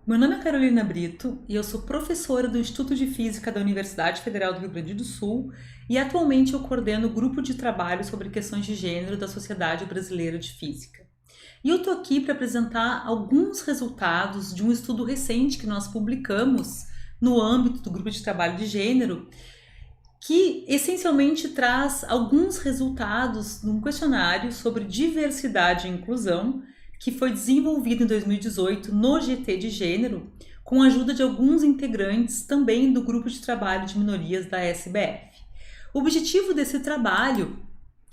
Meu nome é Carolina Brito e eu sou professora do Instituto de Física da Universidade Federal do Rio Grande do Sul e atualmente eu coordeno o grupo de trabalho sobre questões de gênero da Sociedade Brasileira de Física. E eu estou aqui para apresentar alguns resultados de um estudo recente que nós publicamos no âmbito do grupo de trabalho de gênero, que essencialmente traz alguns resultados num questionário sobre diversidade e inclusão que foi desenvolvido em 2018 no GT de Gênero, com a ajuda de alguns integrantes também do grupo de trabalho de minorias da SBF. O objetivo desse trabalho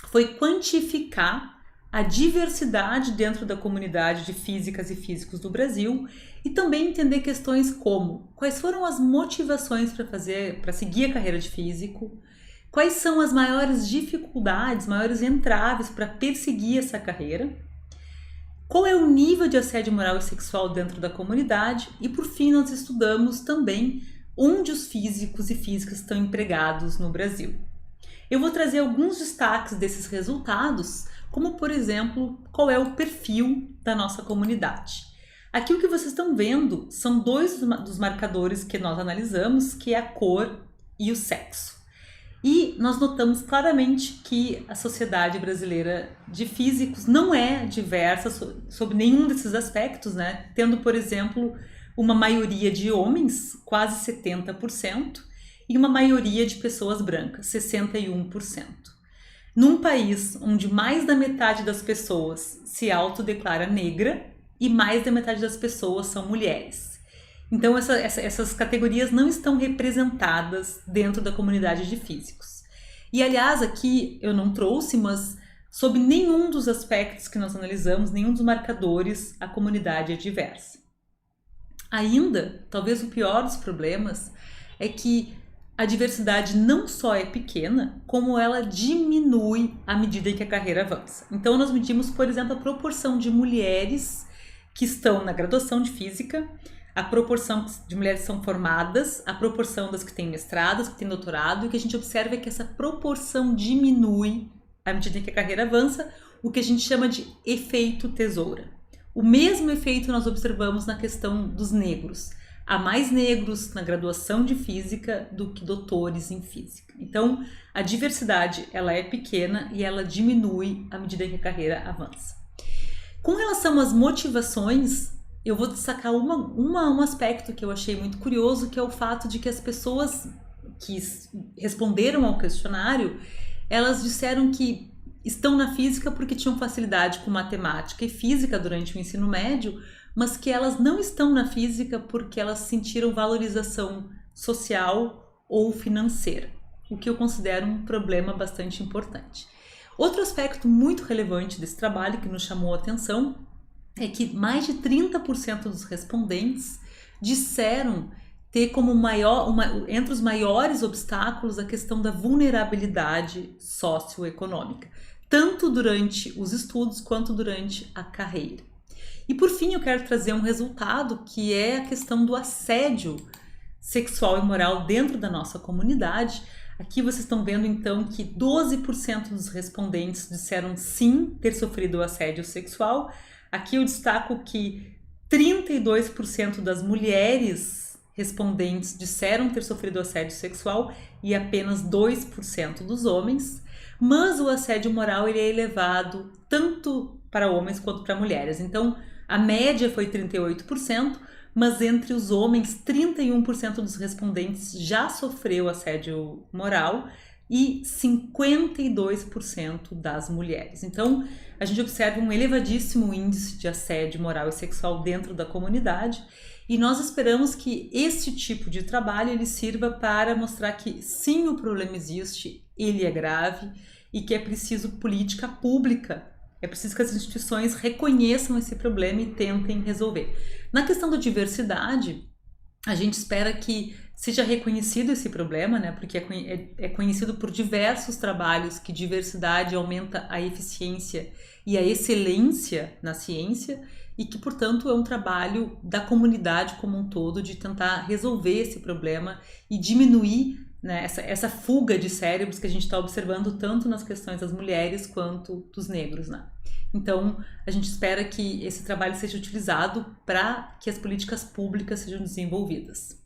foi quantificar a diversidade dentro da comunidade de físicas e físicos do Brasil e também entender questões como quais foram as motivações para seguir a carreira de físico, quais são as maiores dificuldades, maiores entraves para perseguir essa carreira, qual é o nível de assédio moral e sexual dentro da comunidade e, por fim, nós estudamos também onde os físicos e físicas estão empregados no Brasil. Eu vou trazer alguns destaques desses resultados, como, por exemplo, qual é o perfil da nossa comunidade. Aqui o que vocês estão vendo são dois dos marcadores que nós analisamos, que é a cor e o sexo. E nós notamos claramente que a sociedade brasileira de físicos não é diversa sobre nenhum desses aspectos, né? Tendo, por exemplo, uma maioria de homens, quase 70%, e uma maioria de pessoas brancas, 61%. Num país onde mais da metade das pessoas se autodeclara negra e mais da metade das pessoas são mulheres. Então, essas categorias não estão representadas dentro da comunidade de físicos. E, aliás, aqui eu não trouxe, mas sob nenhum dos aspectos que nós analisamos, nenhum dos marcadores, a comunidade é diversa. Ainda, talvez o pior dos problemas é que a diversidade não só é pequena, como ela diminui à medida que a carreira avança. Então, nós medimos, por exemplo, a proporção de mulheres que estão na graduação de física, a proporção de mulheres que são formadas, a proporção das que têm mestrado, das que têm doutorado, e o que a gente observa é que essa proporção diminui à medida que a carreira avança, o que a gente chama de efeito tesoura. O mesmo efeito nós observamos na questão dos negros. Há mais negros na graduação de física do que doutores em física. Então, a diversidade ela é pequena e ela diminui à medida que a carreira avança. Com relação às motivações, eu vou destacar um aspecto que eu achei muito curioso, que é o fato de que as pessoas que responderam ao questionário, elas disseram que estão na física porque tinham facilidade com matemática e física durante o ensino médio, mas que elas não estão na física porque elas sentiram valorização social ou financeira, o que eu considero um problema bastante importante. Outro aspecto muito relevante desse trabalho que nos chamou a atenção é que mais de 30% dos respondentes disseram ter como entre os maiores obstáculos a questão da vulnerabilidade socioeconômica, tanto durante os estudos quanto durante a carreira. E por fim, eu quero trazer um resultado que é a questão do assédio sexual e moral dentro da nossa comunidade. Aqui vocês estão vendo então que 12% dos respondentes disseram sim ter sofrido assédio sexual. Aqui eu destaco que 32% das mulheres respondentes disseram ter sofrido assédio sexual e apenas 2% dos homens, mas o assédio moral ele é elevado tanto para homens quanto para mulheres. Então, a média foi 38%, mas entre os homens, 31% dos respondentes já sofreu assédio moral e 52% das mulheres. Então, a gente observa um elevadíssimo índice de assédio moral e sexual dentro da comunidade e nós esperamos que esse tipo de trabalho ele sirva para mostrar que sim, o problema existe, ele é grave e que é preciso política pública. É preciso que as instituições reconheçam esse problema e tentem resolver. Na questão da diversidade, a gente espera que seja reconhecido esse problema, né? Porque é conhecido por diversos trabalhos que diversidade aumenta a eficiência e a excelência na ciência e que, portanto, é um trabalho da comunidade como um todo de tentar resolver esse problema e diminuir né, essa fuga de cérebros que a gente está observando tanto nas questões das mulheres quanto dos negros, né? Então, a gente espera que esse trabalho seja utilizado para que as políticas públicas sejam desenvolvidas.